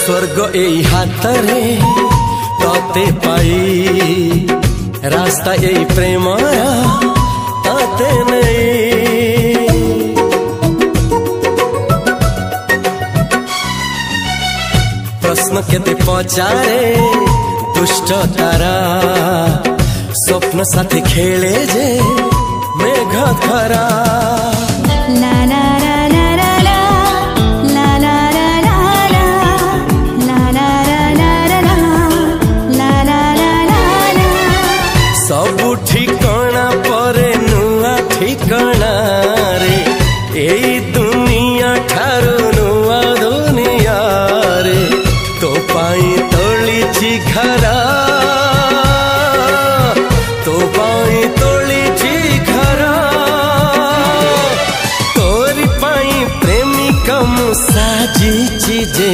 स्वर्ग एई हातरे तते पाई रास्ता एई प्रेम तते नहीं। प्रश्न केते पचारे दुष्ट तारा स्वप्न साथी खेले जे मेघ खरा। सबु ठिकाना परे नुआ ठिकाना रे एई दुनिया ठारू नुआ दुनिया रे। तो पाई तोलिछि घरा तो पाई तोलिछि घरा तोरी पाई प्रेमिका मु साजिछि जे।